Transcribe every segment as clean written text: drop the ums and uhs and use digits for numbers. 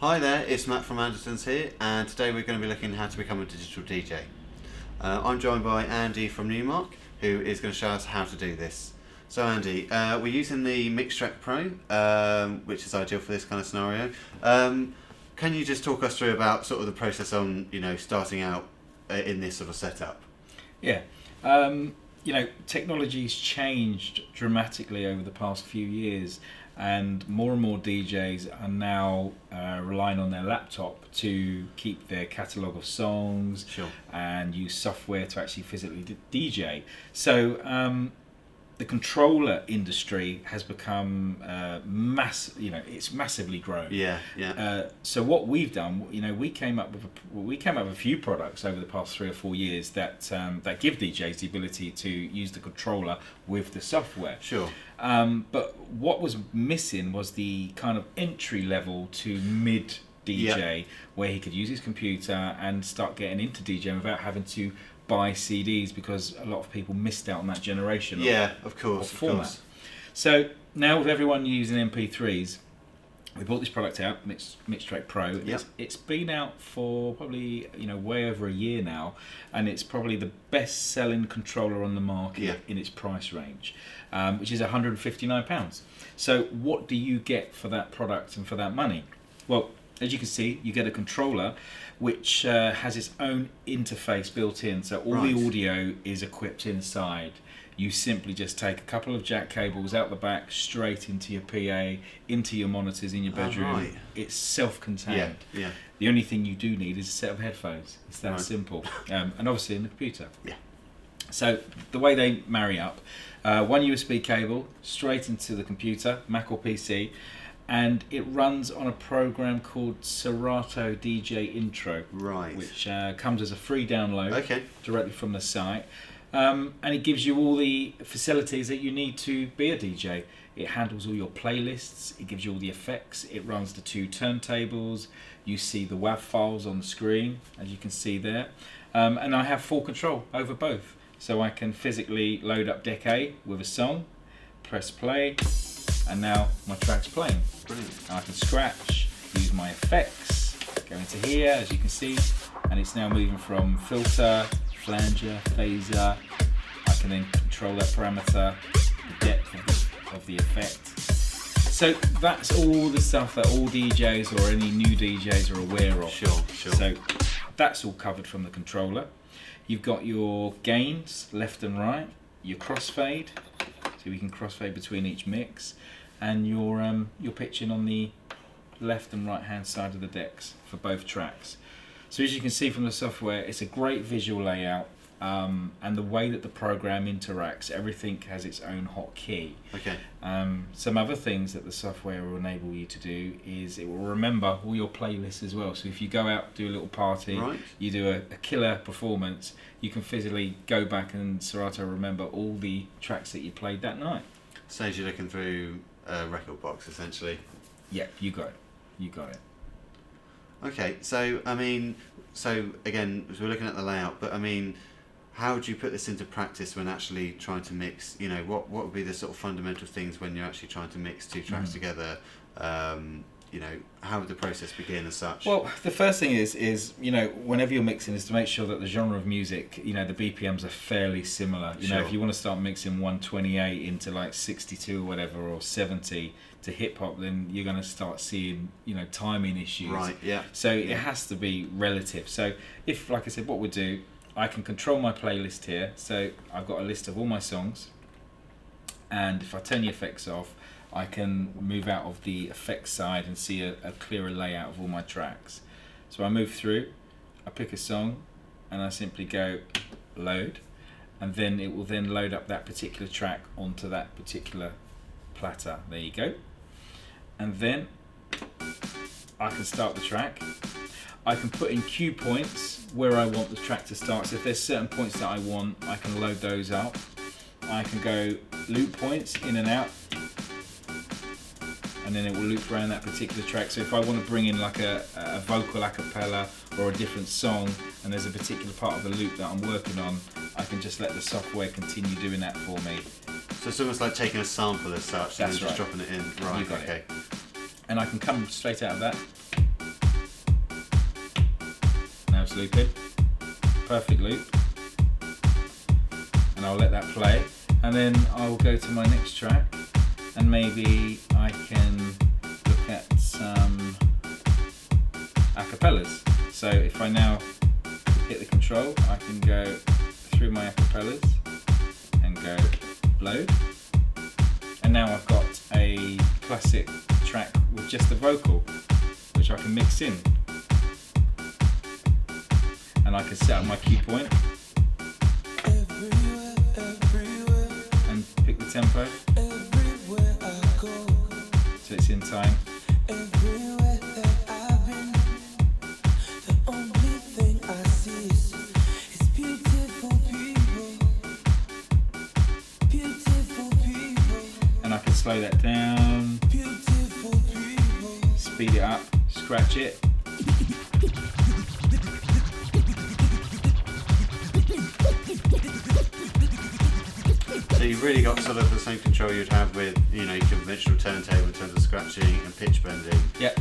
Hi there, it's Matt from Andertons here, and today we're going to be looking at how to become a digital DJ. I'm joined by Andy from Numark, who is going to show us how to do this. So Andy, we're using the Mixtrack Pro, which is ideal for this kind of scenario. Can you just talk us through about sort of the process on, starting out in this sort of setup? Yeah. Technology's changed dramatically over the past few years, and more DJs are now relying on their laptop to keep their catalogue of songs. Sure. And use software to actually physically DJ. So the controller industry has become it's massively grown. Yeah. So what we've done, we came up with a few products over the past 3 or 4 years that give DJs the ability to use the controller with the software. Sure. But what was missing was the kind of entry level to mid DJ, where he could use his computer and start getting into DJing without having to buy CDs, because a lot of people missed out on that generation. Of course. So now with everyone using MP3s, we brought this product out, Mixtrack Pro. Yep. It's been out for probably way over a year now, and it's probably the best selling controller on the market in its price range, which is £159. So what do you get for that product and for that money? Well, as you can see, you get a controller which has its own interface built in, so all the audio is equipped inside. You simply just take a couple of jack cables out the back, straight into your PA, into your monitors in your bedroom. It's self-contained. Yeah. The only thing you do need is a set of headphones. It's that simple. And obviously in the computer. Yeah. So the way they marry up, one USB cable straight into the computer, Mac or PC, and it runs on a program called Serato DJ Intro, which comes as a free download directly from the site. And it gives you all the facilities that you need to be a DJ. It handles all your playlists, it gives you all the effects, it runs the 2 turntables, you see the WAV files on the screen, as you can see there. And I have full control over both. So I can physically load up deck A with a song, press play, and now my track's playing. Brilliant. And I can scratch, use my effects, go into here, as you can see, and it's now moving from filter, flanger, phaser. I can then control that parameter, the depth of the effect. So that's all the stuff that all DJs or any new DJs are aware of. Sure. So that's all covered from the controller. You've got your gains, left and right, your crossfade, so we can crossfade between each mix, and your pitching on the left and right hand side of the decks for both tracks. So as you can see from the software, it's a great visual layout, and the way that the program interacts, everything has its own hotkey. Okay. Some other things that the software will enable you to do is it will remember all your playlists as well. So if you go out, do a little party, you do a killer performance, you can physically go back and Serato remember all the tracks that you played that night. Saves you looking through a record box, essentially. Yeah, you got it. Okay, so again, we're looking at the layout, but how would you put this into practice when actually trying to mix? What would be the sort of fundamental things when you're actually trying to mix 2 tracks together? How would the process begin as such? Well, the first thing is whenever you're mixing, is to make sure that the genre of music, the BPMs are fairly similar. If you want to start mixing 128 into like 62 or whatever, or 70 to hip hop, then you're going to start seeing timing issues. So it has to be relative. So if, like I said, what we do, I can control my playlist here. So I've got a list of all my songs, and if I turn the effects off, I can move out of the effects side and see a clearer layout of all my tracks. So I move through, I pick a song, and I simply go load, and then it will then load up that particular track onto that particular platter. There you go. And then I can start the track. I can put in cue points where I want the track to start. So if there's certain points that I want, I can load those up. I can go loop points in and out, and then it will loop around that particular track. So if I want to bring in like a vocal a cappella or a different song, and there's a particular part of the loop that I'm working on, I can just let the software continue doing that for me. So it's almost like taking a sample as such and then just dropping it in. Right, okay. And I can come straight out of that times looping, perfect loop, and I'll let that play, and then I'll go to my next track, and maybe I can look at some acapellas. So if I now hit the control, I can go through my acapellas and go load, and now I've got a classic track with just a vocal which I can mix in, and I can set up my cue point and pick the tempo so it's in time. And I can slow that down, speed it up, scratch it. So you've really got sort of the same control you'd have with, you know, your conventional turntable in terms of scratching and pitch bending. Yeah.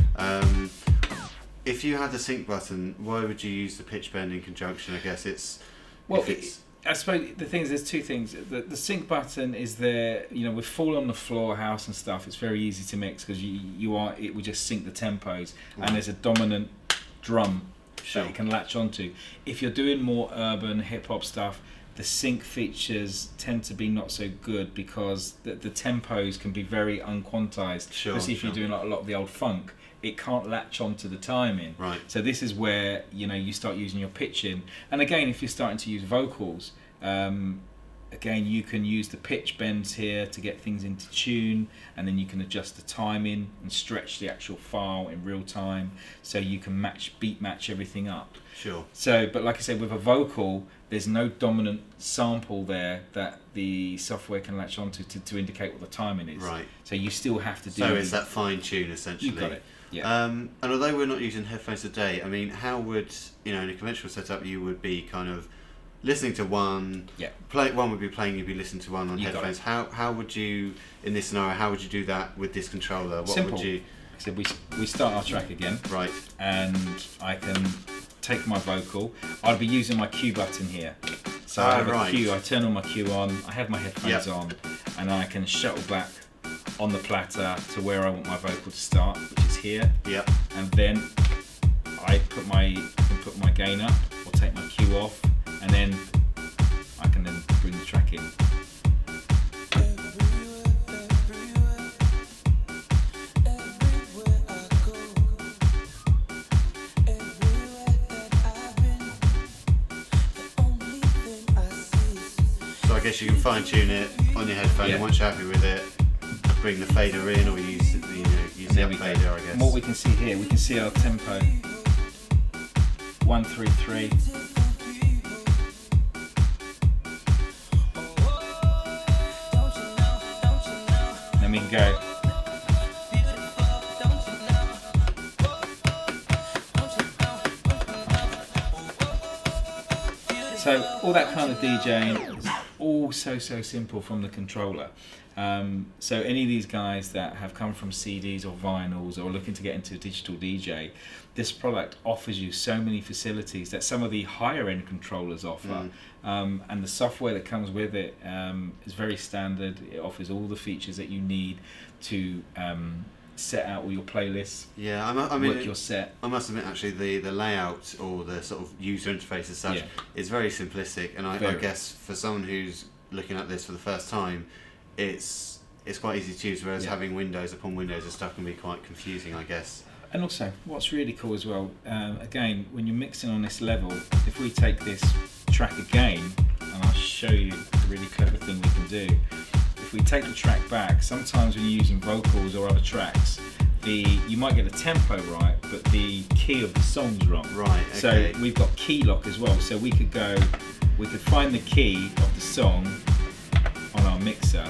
If you had the sync button, why would you use the pitch bend in conjunction? I guess it's... Well, I suppose the thing is, there's two things. The sync button is there, you know, with Fall on the Floor house and stuff, it's very easy to mix because it will just sync the tempos, and there's a dominant drum that you can latch onto. If you're doing more urban hip hop stuff, the sync features tend to be not so good because the tempos can be very unquantized. Especially if you're doing like a lot of the old funk, it can't latch onto the timing. Right. So this is where, you know, you start using your pitching. And again, if you're starting to use vocals, again, you can use the pitch bends here to get things into tune, and then you can adjust the timing and stretch the actual file in real time, so you can beat match everything up. Sure. So, but like I said, with a vocal, there's no dominant sample there that the software can latch onto to indicate what the timing is. Right. So you still have to do... So it's that fine tune, essentially. You got it. Yeah. And although we're not using headphones today, I mean, how would, you know, in a conventional setup, you would be kind of listening to one, one would be playing, you'd be listening to one on headphones. How would you, in this scenario, how would you do that with this controller? What Simple. Would you... So we start our track again. Right. And I can take my vocal. I'd be using my cue button here. So I have a cue, I turn on my cue on, I have my headphones on, and I can shuttle back on the platter to where I want my vocal to start, which is here. Yep. And then I can put my gain up or take my cue off, and then I can then bring the track in. So I guess you can fine tune it on your headphone, and once you're happy with it, bring the fader in, or use the fader, I guess. And what we can see here, we can see our tempo. 1, 3, 3. Then we can go. So all that kind of DJing is all so simple from the controller. So any of these guys that have come from CDs or vinyls or looking to get into digital DJ, this product offers you so many facilities that some of the higher end controllers offer. And the software that comes with it is very standard. It offers all the features that you need to set out all your playlists. Yeah, I mean, work your set. I must admit, actually, the layout or the sort of user interface as such is very simplistic, and I guess for someone who's looking at this for the first time, it's quite easy to use, whereas having windows upon windows and stuff can be quite confusing, I guess. And also, what's really cool as well, again, when you're mixing on this level, if we take this track again, and I'll show you a really clever thing we can do. If we take the track back, sometimes when you're using vocals or other tracks, you might get the tempo right, but the key of the song's wrong. Right, okay. So we've got key lock as well, so we could find the key of the song on our mixer,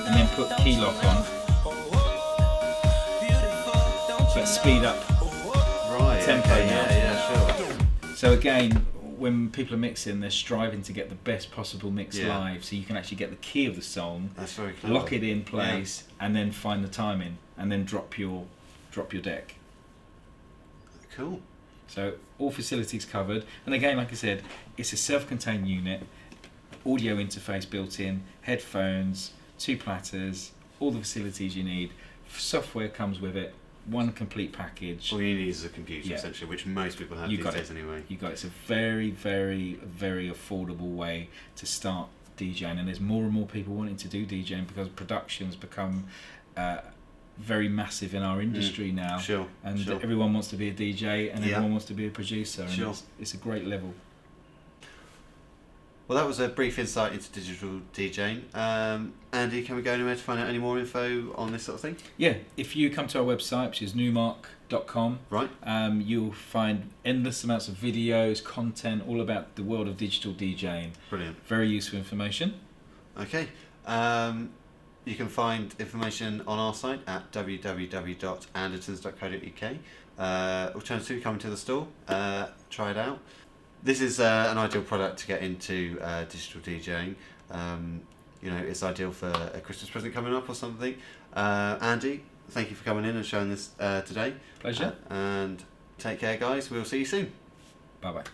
and then put key lock on. Let's speed up tempo now. Yeah, sure. So again, when people are mixing, they're striving to get the best possible mix live, so you can actually get the key of the song, that's very clever. Lock it in place, and then find the timing, and then drop your deck. Cool. So all facilities covered. And again, like I said, it's a self-contained unit, audio interface built in, headphones, 2 platters, all the facilities you need. Software comes with it, one complete package. All you need is a computer, essentially, which most people have these days anyway. It's a very, very, very affordable way to start DJing, and there's more and more people wanting to do DJing because production's become very massive in our industry now. And everyone wants to be a DJ and everyone wants to be a producer, and it's a great level. Well, that was a brief insight into digital DJing. Andy, can we go anywhere to find out any more info on this sort of thing? Yeah, if you come to our website, which is numark.com, right, you'll find endless amounts of videos, content, all about the world of digital DJing. Brilliant. Very useful information. Okay. You can find information on our site at www.andertons.co.uk. Alternatively, come to the store, try it out. This is an ideal product to get into digital DJing. It's ideal for a Christmas present coming up or something. Andy, thank you for coming in and showing this today. Pleasure. And take care, guys. We'll see you soon. Bye-bye.